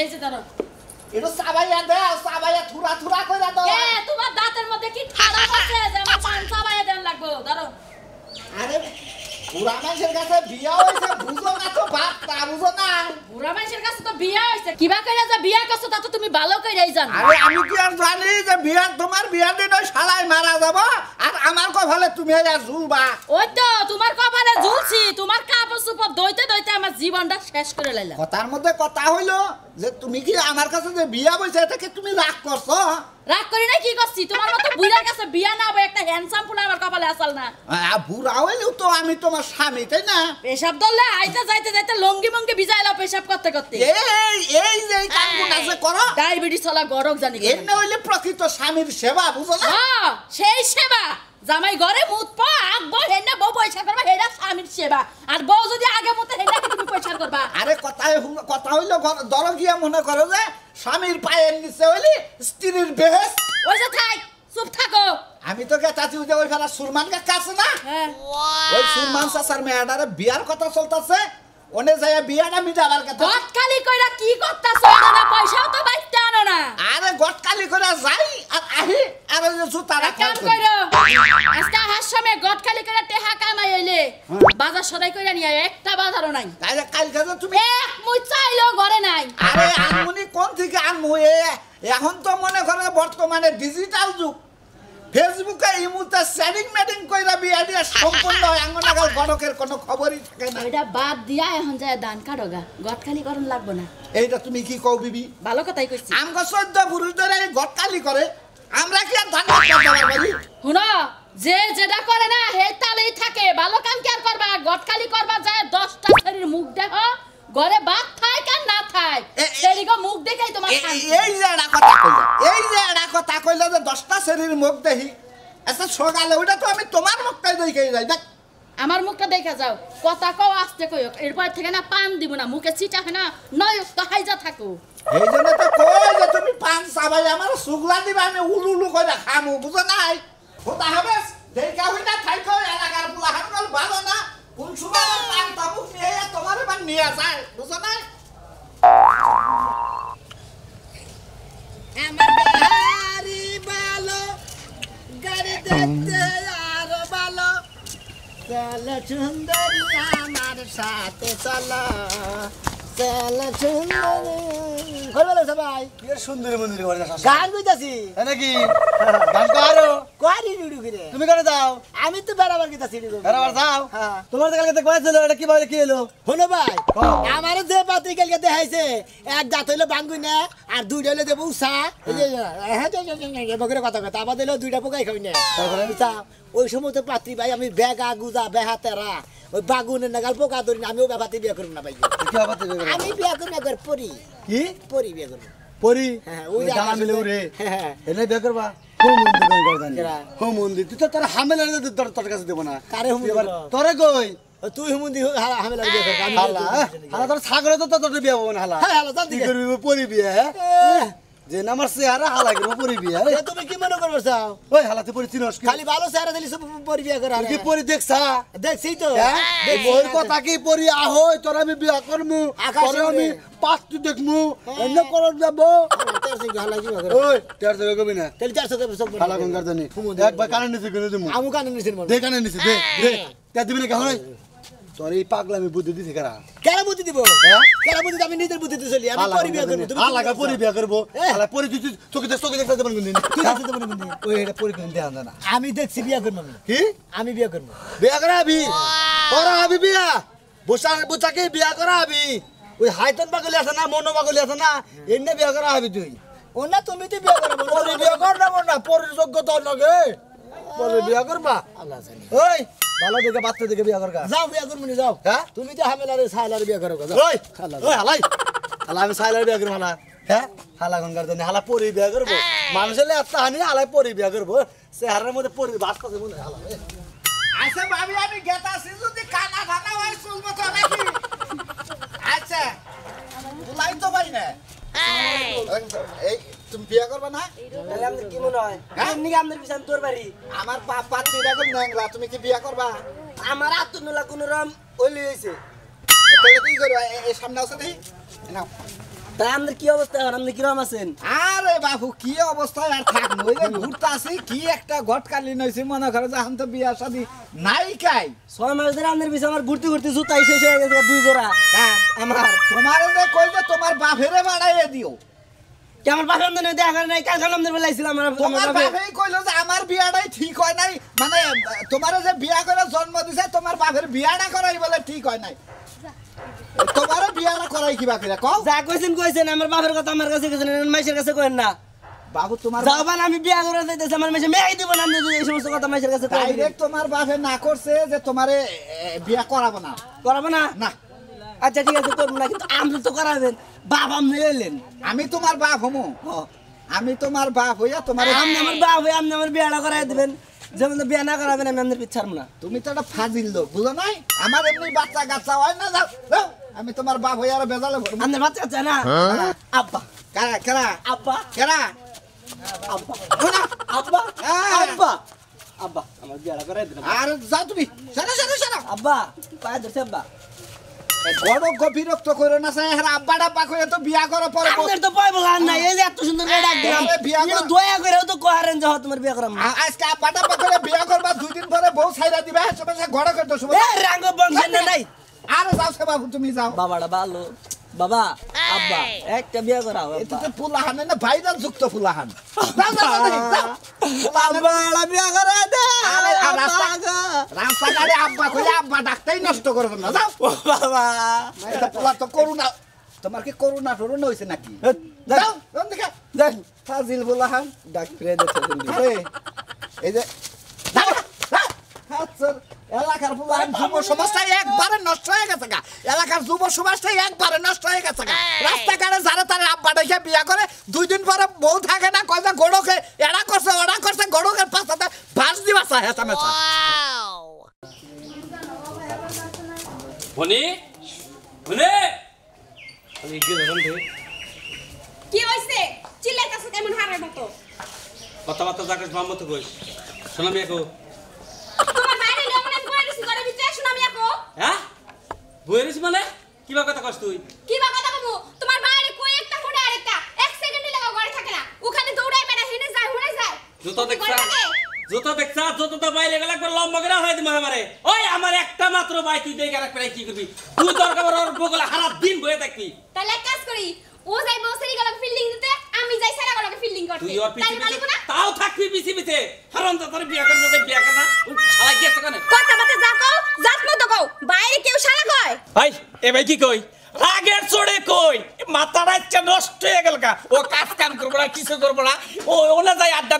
এই যে ধরো এটা সাবাইয়া দাও সাবাইয়া থুরা থুরা কইরা দাও এ তোমার দাঁতের মধ্যে কি ঠাড়া আছে যে আমার পান সাবাইয়া দেন লাগবো ধরো আরে বুড়া মানুষের কাছে বিয়া হইছে বুঝো না তো বাপ তা বুঝো না বুড়া মানুষের কাছে তো বিয়া হইছে কিবা কইরা যে বিয়া করছো তা তো তুমি ভালো কইরাই জানো আরে আমি কি আর জানি যে বিয়া তোমার বিয়ার দিন ওই শালাই মারা যাব আর আমার কপালে তুমি আর ঝুলবা ওই তো তোমার কপালে ঝুলছি তোমার কাপড় চোপড় দইতে দইতে আমার জীবনটা শেষ করে লাইলা কথার মধ্যে কথা হইলো যে তুমি কি আমার কাছে যে বিয়া বইছে এটাকে তুমি রাগ করছো রাগ করি না কি করছি তোমার মতো বুড়ার কাছে বিয়া না হবে একটা হ্যান্ডসাম পুলা আমার কপালে আসাল না বুড়া হইলেও তো আমি তোমার স্বামী তাই না পেশাব দললে আইতে যাইতে যাইতে লঙ্গি মঙ্গি ভিজাইলা পেশাব করতে করতে এই যে কামগুলো আছে করো ডায়াবেটিস হলা গরক জানি এমনি হইলে প্রকৃত স্বামীর সেবা বুঝো না হ্যাঁ সেই সেবা জামাই ঘরে মুত পা আগবো হেনা বউ পয়সা করবা হেডা স্বামীর সেবা আর বউ যদি আগে মতে হেডা কি তুমি পয়সা করবা আরে কথা হইলো ধরো গিয়া মনে করো যে স্বামীর পায়ের নিচে হইলি স্ত্রীর বেহেস ওই যে থাক চুপ থাকো আমি তো চাচি যে ওইখানে সুরমান কাকা আছে না হ্যাঁ ওই সুরমান চাচার মেয়েটারে বিয়ার কথা চলতেছে ওনে যায় বিয়াটা মিটাবার কথা গট খালি কইরা কি করতাছ না পয়সাও তো বাইতে আনো না আরে গট খালি করে যাই আর আহি আর ওই যে জুতা রাখা কাম কইরো আজকে হাসমে গট খালি কইরা টেহা কামাই হইলে বাজার সদাই কইরা নিয়া একটা বাজারও নাই তাইলে কালকে যে তুমি এক মুই চাইলো ঘরে নাই আরে আনমনি কোন থেকে আনমু এখন তো মনে করে বর্তমানে ডিজিটাল যুগ ফেসবুকে ইমুতে সেটিং মেটিং কইরা বিয়া দিয়া সম্পূর্ণ আঙ্গনাগাল গড়কের কোনো খবরই থাকে না এটা বাদ দিয়া এখন যায় দান কাটগা গট খালি করন লাগবো না এইটা তুমি কি কও বিবি ভালো কথাই কইছি আমগো 14 পুরুষদের এই গটকালি করে আমরা কি আর ধান কাটতে পারবো শুনো যে যেটা করে না হে তালেই থাকে ভালো কাম কি আর করবা গট খালি করবা যায় 10টা শরীর মুখ দেখো ঘরে ভাত খায় আর না খায় সেদিকে মুখ দেখাই তোমার এই যে এড়া কথা কইলা যে 10টা শরীর মুখ দেখি আচ্ছা সকালে ওইটা তো আমি তোমার মুখটাই দেখে যাই দেখ আমার মুখটা দেখা যাও কথা কও আস্তে কইও এরপর থেকে না পান দিব না মুখে চিটা হয় না নয় তো হাইজা থাকো এই জন্য তো কই যে তুমি পান চাবাই আমার সুগলা দিবা আমি উলুলু কইরা খামু বুঝো নাই হোতা হবে দেখা হইনা থাইকো এলাকার পুলা হাঙ্গল ভালো না কোন সময় পান তাবুক নিয়ে তোমার বান নিয়ে যায় বুঝো নাই আমার গাড়ি ভালো গাড়ি দেখতে আর ভালো চল সুন্দরী আমার সাথে চলো চল সুন্দরী বলো সবাই কি সুন্দরী মন্দিরে করে যাস গান কইতাছি নাকি গান কারো কোয়ারি ডুডু করে তুমি করে দাও আমি তো বেড়াবার কইতাছি বেড়াবার দাও হ্যাঁ তোমার কালকে দেখবা ছিল এটা কি বলে কি হলো হলো ভাই আমার যে পাতি কালকে দেখাইছে এক দাঁত হইলো বাঙ্গুই না আর দুইটা হইলো দেবো উষা এই যে হ্যাঁ বকরে কথা কথা আবার দিলো দুইটা পোকাই খাই না উষা ওই সময় তো পাত্রী ভাই আমি বেগা গুজা বেহাতেরা ওই বাগুনের নাগাল পোকা ধরি না আমিও ব্যাপাতে বিয়ে করব না ভাই কি আবাতে আমি বিয়ে করব একবার পরি কি পরি বিয়ে করব পরি হ্যাঁ ওই জানা মিলে রে হ্যাঁ এনে বিয়ে করবা কোন মন্দির কোন করদানি কোন মন্দির তুই তো তোর হামেলা তোর কাছে দেব না কারে হুম তোরে কই তুই হুমুন্দি হামেলা বিয়ে করব আমি হালা হালা তোর ছাগলে তো তোর বিয়ে হবে না হালা হ্যাঁ হালা জান কি করবি পরি বিয়ে যে নামার চেহারা হালা কি পরি বিয়ে তুমি কি মনে করছ ওই হালাতে পরি চিনস খালি ভালো চেহারা দিলি সব পরি বিয়ে করা কি পরি দেখছা দেখছি তো ওই কথা কি পরি আহই তোর আমি বিয়া করমু তোর আমি পাঁচটি দেখমু অন্য করন যাব ওই তের জায়গা কবি না তেল 400 দেব সব হালা কোন করদানি একবার কানে নিছে কিনে দিমু আমু কানে নিছেন দে কানে নিছে দে দে তে দিবি না কেন তোর এই পাগলামি বুদ্ধি দিছে কারা কেন বুদ্ধি দিব কেন বুদ্ধি আমি নিজের বুদ্ধিতে চলি আমি পরি বিয়ে করব তুমি হালা পরি বিয়া করব হালা পরি তুই তোকে দেখতে দেবেন কোন দিন তুই দেখতে দেব না ওই এটা পরি কোন দেন না আমি দেখছি বিয়ে করব আমি কি আমি বিয়ে করব বিয়া করাবি করাবি বিয়া বোচাকে বিয়া করাবি ওই হাইতন পাগলি আছে না মনো পাগলি আছে না এনে বিয়া করাবি তুই ওনা তুমি তো বিয়ে করব পরি বিয়া কর না পরি যোগ্যতা লাগে পরি বিয়া করবা আল্লাহ জানে ওই ভালো দেখে বাচ্চা দেখে বিয়া করবা যাও বিয়ে করব নি যাও হ্যাঁ তুমি তো হামেলারে সাইলারে বিয়ে করো যাও ওই ওই হালাই হালা আমি সাইলার বিয়া করব হালা হ্যাঁ হালা গঙ্গার জন্য হালা পরি বিয়া করব মানুষের এত হানি হালাই পরি বিয়া করব চেহারার মধ্যে পরি বাচ্চা মনে হালা আচ্ছা ভাবি আমি গেতাছি যদি কানা খানা হয় চলবো তো নাকি আচ্ছা তুলাই তো পাই না এই তুমি বিয়া করবা না তাহলে আমাদের কি মনে হয় এমনি আমাদের বিশাল তোর বাড়ি আমার পাত্রী এরকম ন্যাংলা তুমি কি বিয়া করবা আমার আত্মনুলা কোন রকম ওলি হইছে তাহলে কি করবা এই সামনে আছে দেখি নাও তাই আমাদের কি অবস্থা এখন? আপনি কিরকম আছেন? আরে বাবু কি অবস্থায় আর থাকবো, ওই যে ঘুরতে আসি কি একটা ঘটকালি নইছি মনে করো যে এখন তো বিয়া শাদী নাই কাই। 6 মাস ধরে আপনার পিছে আমার ঘুরতে ঘুরতে জুতাই শেষ হয়ে গেছে 2 জোড়া। হ্যাঁ আমার তোমার যে কই যে তোমার বাপেরে বাড়াইয়ে দিও। কি আমার বাপের আমদানি দেখা করে নাই? কালকে আমাদের বেলাইছিলাম তোমার বাপেই কইলো যে আমার বিয়াটাই ঠিক হয় নাই, মানে তোমার যে বিয়া করে জন্ম দিছে তোমার বাপের বিয়াটা করাই বলে ঠিক হয় নাই। তোমার বিয়াটা করাই কি বাকি কও? যা কইছেন আমার বাপের কথা আমার কাছে কইছেন, মাইশের কাছে কইেন না। বাবু তোমার যাবান আমি বিয়া করে দিতেছি, আমার মাইশে মেয়ে দিব না, আপনি যদি এই সমস্ত কথা মাইশের কাছে কইবেন। ডাইরেক্ট তোমার বাপে না করছে যে তোমারে বিয়া করাবো না। করাবো না? না। আচ্ছা ঠিক আছে করব না, কিন্তু আপনি তো করাবেন। বাপ আপনি এলেন, আমি তোমার বাপ হমু। আমি তোমার বাপ হইয়া তোমার আপনি আমার বাপ হয়ে আপনি আমার বিয়াটা করাই দিবেন। যেমন বিয়া না করাবেন আমি আপনার পিছ ছাড়বো না। তুমি তো একটা ফাজিল লোক, বুঝো নাই? আমার এমনি বাচ্চা কাচ্চা হয় না, যাও যাও। আমি তোমার বাপ হইয়া আর বেজালে ভরবো। আপনার বাচ্চা আছে না? আব্বা কারা কারা আব্বা কারা আব্বা আব্বা আব্বা আব্বা আমার বিয়াটা করাই দিন। আর যাও তুমি, সারা সারা সারা। আব্বা পায়ে ধরছে আব্বা। বড় বিরক্ত করো না স্যার, আব্বা ডাব্বা করে তো বিয়া করো পরে। আপনার তো পাই বলার নাই, এই যে এত সুন্দর করে ডাক দিলাম, বিয়া এটা দয়া করে তো কহারেন যে তোমার বিয়া করাম না। আজকে আব্বা ডাব্বা করে বিয়া করবা, 2 দিন পরে বউ ছাইরা দিবে, সবাই ঘরে করতে সময়। এ রাঙ্গ বংশের না নাই। আর যাও সে বাবু, তুমি যাও। বাবাটা ভালো। বাবা আব্বা একটা বিয়া করাও। এটা তো ফুলাহান না, ভাইরাল যুক্ত ফুলাহান। যাও যাও যাও। আব্বা বিয়া করে দে। আরে রাস্তাঘাটে আব্বা কইলে আব্বা ডাকতেই নষ্ট করবে না, যাও। বাবা এটা পোলা তো করুণা, তোমার কি করুণা টরুণা হইছে নাকি? যাও যাও দেখা দেখ ফাজিল ফুলাহান। ডাক ফিরে দেখতে আরে এই যে এলাকার যুব সমাজটা একবারে নষ্ট হয়ে গেছে গা। এলাকার যুব সমাজটা একবারে নষ্ট হয়ে গেছে গা। রাস্তাঘাটে যারা তারা আব্বা দেখে বিয়া করে, 2 দিন পরে বউ থাকে না, কয় যে গড়কে এরা করছে ওরা করছে, গড়কের পাশাতে ভাস দিবা চায় হেঁচা মেচা। বনি বনি কি হইছে? চিল্লাইতাছ কেমন হারের মতো? কথাবার্তা যাকে বাম মতো কইস শোনামি একো। তোমার বাইরে লমনে কইরিস করে ভিতরে শুন আমি আকো। হ্যাঁ বইরিস মানে কিবা কথা কস তুই? কি বা কথা কমু? তোমার বাইরে কই একটা ফোনে আরেকটা 1 সেকেন্ডে লাগা ঘরে থাকে না, ওখানে দৌড়ায় বেটা হেনে যায় হুনে যায়। জুতো দেখছা জুতো বাইরে গেলে একবার লম্বা করে হয় দিমা আমারে। ওই আমার একটা মাত্র ভাই, তুই দেখে রাখ পেলাই কি করবি? তুই দরকার ওর বগলে সারা দিন বয়ে থাকবি। তাহলে এক কাজ করি, ও যাই বসেরি গলাকে ফিল্ডিং দিতে, আমি যাই সারা গলাকে ফিল্ডিং করতে। তুই ওর তাই পিছে মালিক না? তাও থাকবি পিছে হারাম তো তোর বিয়া করতে বিয়া কর না। শালা গেছে কেন? কথা বলতে যা কও, জাত মতো কও। বাইরে কেউ সারা কয়? ভাই এ ভাই কি কই? রাগের চড়ে কই মাথাটা ইচ্ছা নষ্ট হয়ে গেল কা। ও কাজ কাম করবো না, কিছু করবো না, ও ওলে যাই আড্ডা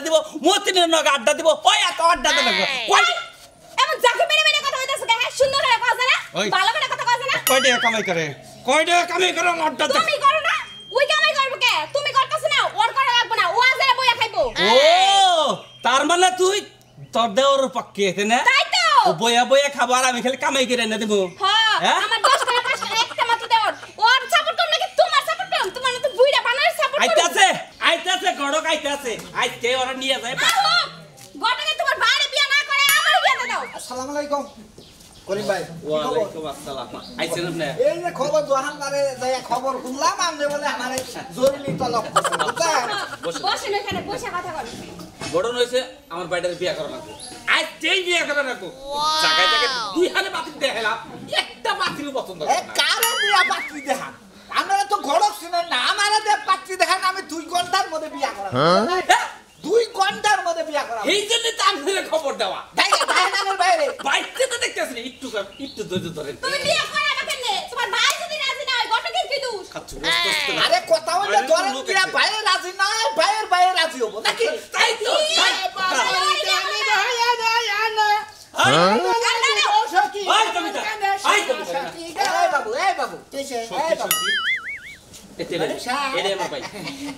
দিব, মতিনের নগে আড্ডা দিব, ওই এত আড্ডা দেবে কই? এমন জাকে মেরে মেরে কথা হইতাছে কে? হ্যাঁ সুন্দর করে কথা না, ওই। ভালো করে কথা কইছ না? কয় টাকা কামাই করে আড্ডা দেবে। তুমি করো না, ওই কামাই করবে কে? তুমি করতেছ না, ওর করা লাগবে না, ও আজরে বইয়া খাইবো। ও তার মানে তুই তোর দেওয়ার পক্ষে না? তাই তো। ও বইয়া খাবার আমি খালি কামাই করে এনে দেবো। হ্যাঁ আমার 10 টাকা 5 টাকা একটা মাত্র দেওয়ার। ওর সাপোর্ট করব নাকি তোমার সাপোর্ট করব? তোমার তো বুইড়া বানার সাপোর্ট করব। আইতাছে গড়ক আইতাছে, আজকে ওরা নিয়ে যায়। গটাকে তোমার বাইরে বিয়া না করে আমার বিয়া দাও। আসসালামু আলাইকুম করিম ভাই। ওয়ালাইকুম আসসালাম। আইছেন আপনি? এই যে খবর দোহানদারে যাই খবর শুনলাম, আমনে বলে আমারে জরুরি তলব করছে, বুঝছেন? বসেন এখানে, বসে কথা বল। গড়ন হইছে আমার বাইরের বিয়া করা লাগবে। আজকেই বিয়া করা লাগবে। জায়গায় 2 হালে বাতিল দেখালাম, একটা বাতিল পছন্দ এ কারে বিয়া পাত্রী দেখান? আমরা তো ঘরক শুনেন না, আমারে দে পাত্রী দেখান, আমি 2 ঘন্টার মধ্যে বিয়া করা। 2 ঘন্টার মধ্যে বিয়া করা। এই জন্য তো আপনাদের খবর দেওয়া। আমার বাইরে বাইরে তো দেখতেছেন, একটু ধৈর্য ধরেন। তুমি বিয়া করাবে কেন? তোমার ভাই যদি রাজি না হয় গটাকে কি দোষ? আরে কথা হইলে ধরেন বিয়া বাইরে রাজি না হয়, বাইরে রাজি হবো নাকি? তাই তো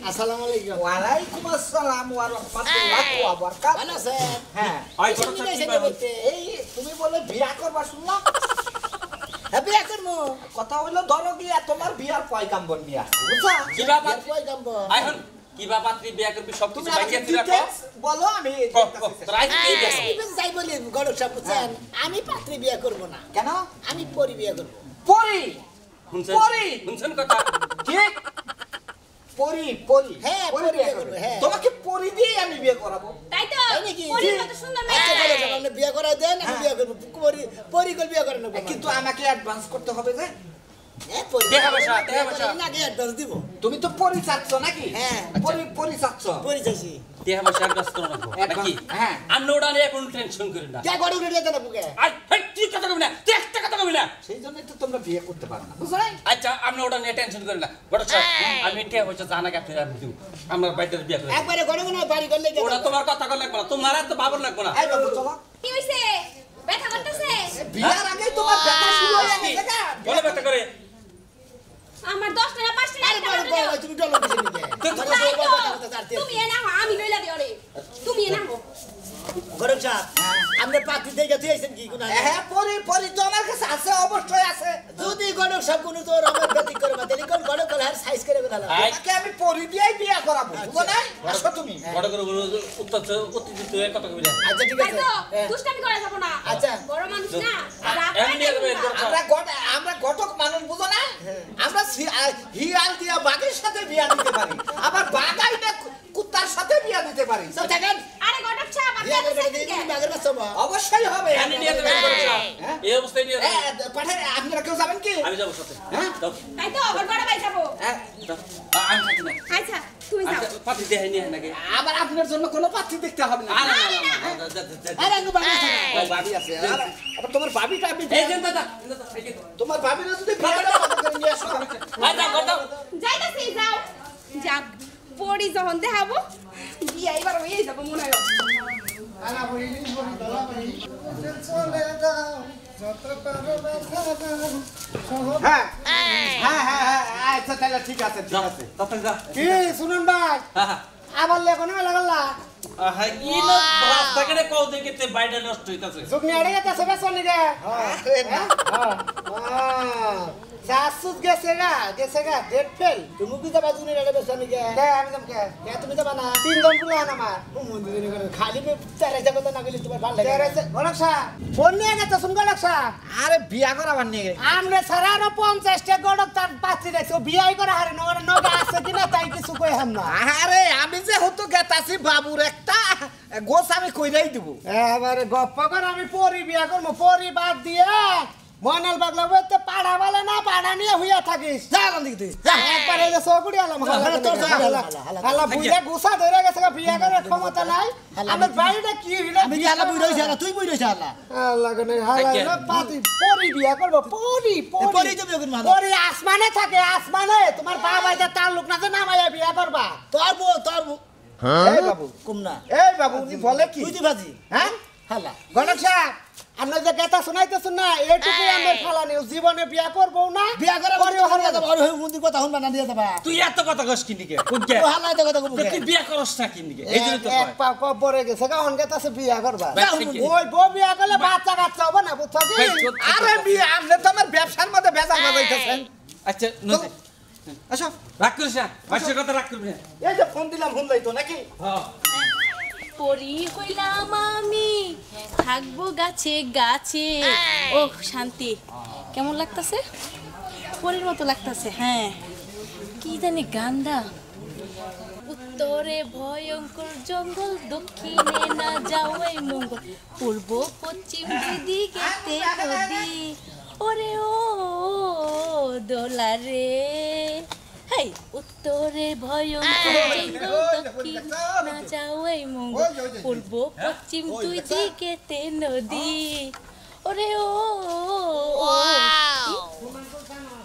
আসসালামু আলাইকুম। ওয়ালাইকুম আসসালাম ওয়া রাহমাতুল্লাহি ওয়া বারাকাতুহু। ভালো আছেন? হ্যাঁ এই তুমি বলে বিয়া করবা শুনলাম। হ্যাঁ বিয়া করবো। কথা হইলো ধরো গিয়া তোমার বিয়ার পয়গাম্বর নিয়ে আসছো, বুঝছো? কি বাবা কই যাবো? এখন কি বাবা তুই বিয়া করবি সব তুমি কিছু বাইকে আমাকে তুই রাখো। details বলো, আমি যাই বলি গড়ক সাহেব বুঝছেন, আমি পাত্রী বিয়া করবো না, কেন? আমি পরি বিয়া করবো। পরি পরি। শুনছেন কথা কি পরি পরি হ্যাঁ, পরি পরি বিয়ে বিয়ে করবে করবে, হ্যাঁ। তোমাকে পরি দিয়ে আমি বিয়ে করাবো তাই তো তাই নাকি? পরীর মতো সুন্দর মেয়ে আচ্ছা, বলো, আপনি বিয়ে করাই দেন, আমি বিয়ে করবো। পরিকল বিয়ে করে নেবো। কিন্তু আমাকে অ্যাডভান্স করতে হবে যে হ্যাঁ, পরি- দেখা বসা, বিয়ে দেখা বসা। করার আগে advance দিব। তুমি তো পরি চাচ্ছ নাকি হ্যাঁ। পরি চাচ্ছ পরি চাইছি। দেহ বসে অ্যাডজাস্ট করো নাকি হ্যাঁ। আপনি ওটা নিয়ে কোনো টেনশন করেন না কে গড়ে উঠে যেতে না বুকে? আর হেই, তুই কথা কবি না তুই একটা কথা কবি না সেই জন্যই তো তোমরা বিয়ে করতে পারো না বুঝছো নাই? আচ্ছা আপনি ওটা নিয়ে টেনশন করেন না বড় সাহেব আমি টিয়া পয়সা জানা কে আপনার দিব আমরা বাইরের বিয়ে করে একবারে গড়ে কোনো বাড়ি করলে কে ওটা দেবে? তোমার কথা কল লাগবে না তোমার আর তো ভাবর লাগবে না এই বাবু চলো কি হইছে ব্যথা করতেছে বিয়ার আগে তোমার ব্যথা শুরু হয়ে গেছে গা। বলে ব্যথা করে আমার 10 টাকা 5 টাকা আরে একটা বড় বাড়ি দাও। বড়, তুমি ডলো কিসের নিকে? তো- আমার তাই বড় তো, বড় কথা তাড়তে তুমি এ নাও আমি লইলা দিও রে তুমি এ নাও গরম সাহেব, আপনি পাতি দেখে তুই আইছেন কি কোন আগে? হ্যাঁ পরি তো আমার কাছে আছে অবশ্যই আছে যদি গরম সাহেব কোনো তো রমের গতি করে বা তেলি কোন গরম কল হার সাইজ করে ফেলা আই তোমাকে আমি পরি দিয়েই বিয়ে করাবো বুঝো নাই? আসো তুমি বড় করে বলো উত্তর অতিথি তুই কথা কবি না আচ্ছা ঠিক তাই আছে তো হ্যাঁ। দুষ্টামি করা যাব না আচ্ছা। বড় মানুষ না রাগ এমনি করে হবে, না। আমরা ঘটক মানুষ বুঝো না আমরা হিয়াল দিয়া বাঘের সাথে বিয়া দিতে পারি আবার বাঘাইটা কুত্তার সাথে বিয়া দিতে পারি সব থাকেন আরে গডক সাহেব আপনি বিয়ে এত করবে সাইকেল দিন কেন? বাগের বাচ্চা মা অবশ্যই হবে আমি নিয়ে দেবেন বড় সাহেব হ্যাঁ? এই অবস্থায় নিয়ে যাবেন। পাঠায় আপনারা কেউ যাবেন কি আমি যাবো সাথে হ্যাঁ? যাও, তাই তো ওর বড় ভাই যাবো হ্যাঁ, যাও। আমি থাকি না আচ্ছা তুমি যাও পাতি দেখাই নিয়ে নাকি আবার আপনার জন্য কোনো পাত্রী দেখতে হবে না আরে না, না, না, যা, যা, যা, যা। আরে আমি বাগের থাকা ও, ভাবি আছে আবার তোমার ভাবিটা আমি এই যে দাদা দাদা, এই যে। তোমার ভাবিরা যদি বিয়েটা ভালো করে নিয়ে আসো আয় যাও, ঘর যাও। যাইতাছি যাও যাক পড়ি যখন দেখাবো বিয়া এবার হয়ে যাবো মনে হয় হ্যাঁ হ্যাঁ হ্যাঁ হ্যাঁ আচ্ছা তাহলে ঠিক আছে ঠিক আছে তাড়াতাড়ি যা। কি শুনুন ভাই হ্যাঁ, হ্যাঁ। আবার লেখনে লাগাল্লা হ্যাঁ, কি না, রাস্তাঘাটে কও দেখে তে বাইরে নষ্ট হইতাছে। জুগনি আড়ে গেছে সবে চলি রে সাসুত গেছে গা ডেট ফেল তুমি কি যাবা জুনি আড়ে বেসা নিকে আমি যাম কে তুমি যাবা না তিনজন পুলা আমার মন্দিরে করে খালি মে চারে যাবে তো না গলি তোমার ভালো লাগে চারে গলকসা ফোন নিয়ে গেছে শুন গলকসা আরে বিয়া করাবার নিয়ে আমনে সারানো 50 টা গড়ক তার পাত্রী রাখছে ও বিয়াই করে হারে নগর নগা আছে কিনা তাই কিছু কই হাম না আরে আমি যে হতো গেতাছি বাবুর একটা গোছ আমি কইরাই দিব এবারে গপ্প করে আমি পরি বিয়া করবো পরি বাদ দিয়ে ময়নাল বাগলা বলতে পাড়া বলে না পাড়া নিয়ে হইয়া থাকিস যা কোন দিকে তুই যা একবার এই যে চকুড়ি আলাম তোর যা হালা বুইরা গুছা ধরে গেছে বিয়া করার ক্ষমতা নাই আমার বাড়িটা কি হইলো আমি হালা বুই রইছ না তুই বুই রইছ হালা আল্লাহ গনে হালা পাতি পরি বিয়া করব পরি পরি তো বিয়া করব পরি আসমানে থাকে আসমানে তোমার বাবা এটা তার লোক না যে নামাইয়া বিয়া করবা তোর বউ এই বাবু কুমনা এই বাবু উনি বলে কি তুই বাজি হ্যাঁ হালা গণক সাহেব আমরা যে কথা শুনাইতেছেন না এইটুকু আমরা ফালানি জীবনে বিয়া করবো না বিয়া করে পরে হারিয়ে যাবো আর মন্দির কথা শুনবা না দিয়ে যাবা তুই এত কথা কস কি নিকে? কোনকে? তো হালাই তো কথা কবো তো তুই বিয়া করস না কি নিকে? এই জন্যই তো এক কয়। পা কবরে গেছে গান গেতাছে বিয়া করবা ভাই, ঠিক কি? ওই বউ বিয়া করলে বাচ্চা কাচ্চা হবে না বুঝছো কি ভাই, চুপ, চুপ, আরে চুপ। বিয়া আপনি তো আমার ব্যবসার মধ্যে বেজাল বাজাইতেছেন আচ্ছা, নদী। আসো রাগ করিস না, বাচ্চার কথা রাগ করবি না। এই যে ফোন দিলাম ফোন লাইতো নাকি হ্যাঁ। পরি হইলাম আমি থাকবো গাছে গাছে ও শান্তি কেমন লাগতাছে পরির মতো লাগতাছে হ্যাঁ কি জানি গান্দা উত্তরে ভয়ঙ্কর জঙ্গল দক্ষিণে না যাওয়াই মঙ্গল পূর্ব পশ্চিম দিকেতে নদী ওরে ও দোলারে হেই উত্তরে ভয়ঙ্কর জঙ্গল দক্ষিণ না যাওয়াই মঙ্গল পূর্ব পশ্চিম দুই দিকেতে নদী ওরে ও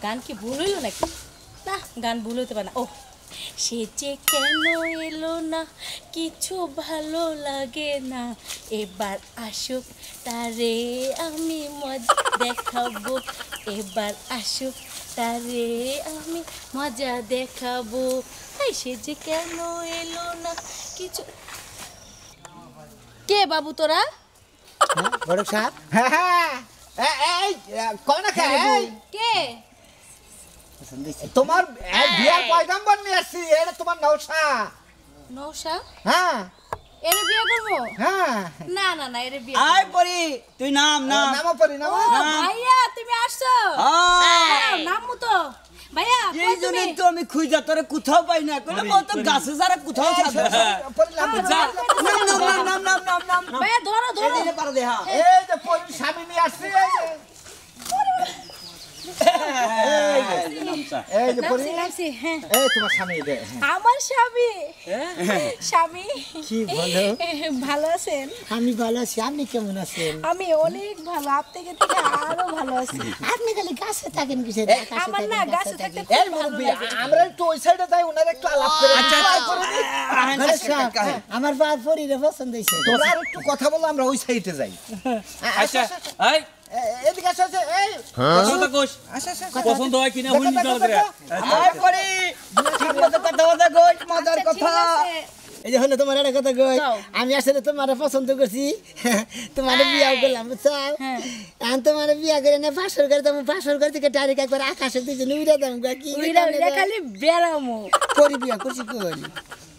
গান কি ভুল হইল নাকি না গান ভুল হইতে পারে না ও সে যে কেন এলো না কিছু ভালো লাগে না এবার আসুক তারে আমি মজা দেখাবো এবার আসুক তারে আমি মজা দেখাবো সে যে কেন এলো না কিছু কে বাবু তোরা গণক সাহেব হ্যাঁ এই কোন না কে তোমার বিয়ার পয়গাম্বর নিয়ে আসছি এটা তোমার নৌসা নৌশা হ্যাঁ এর বিয়ে করবো হ্যাঁ না না না এর বিয়ে আয় পরি তুই নাম নামো পরি নামো ও, ভাইয়া তুমি আসছো নামু তো ভাইয়া এই কই জন্য তুমি তো আমি খুঁজা তোরে কোথাও পাই না কোনো কত গাছে সারা কোথাও ছাড়বে পরি নাম নাম ভাইয়া ধরো ধরো এই পারে দেখা এই যে পরি স্বামী নিয়ে আসছে এই যে পরি নামছি নামছি হ্যাঁ এই তোমার স্বামী দে আমার স্বামী স্বামী কি বলো ভালো আছেন আমি ভালো আছি আপনি কেমন আছেন আমি অনেক ভালো আপনাকে থেকে আরো ভালো আছি আপনি খালি গাছে থাকেন কিসে আমার না গাছে থাকতে এই খুব ভালো মুরব্বি লাগে। আমরা একটু ওই সাইডে যাই ওনার একটু আলাপ করে আমার বার পরিরে পছন্দ হয়েছে তোরা আর একটু কথা বলো আমরা ওই সাইডে যাই আচ্ছা এই এদিকে আসো এই কথা কোষ পছন্দ হয় কিনা হুইনি চল করে আয় পরি ঠিক মতো কথা বলতে কই মজার আচ্ছা, ঠিক কথা আছে। এই যে হলো তোমার একটা কথা কই যাও। আমি আসলে তোমার পছন্দ করছি তোমার বিয়াও করলাম বুঝছো হ্যাঁ। আমি তোমার বিয়া করে না পাশর করে তুমি পাশর করে থেকে ডাইরেক্ট একবার আকাশে দুজনে উড়ে দাম কি উইরা উইরা খালি বেড়ামু পরি বিয়া করছি কই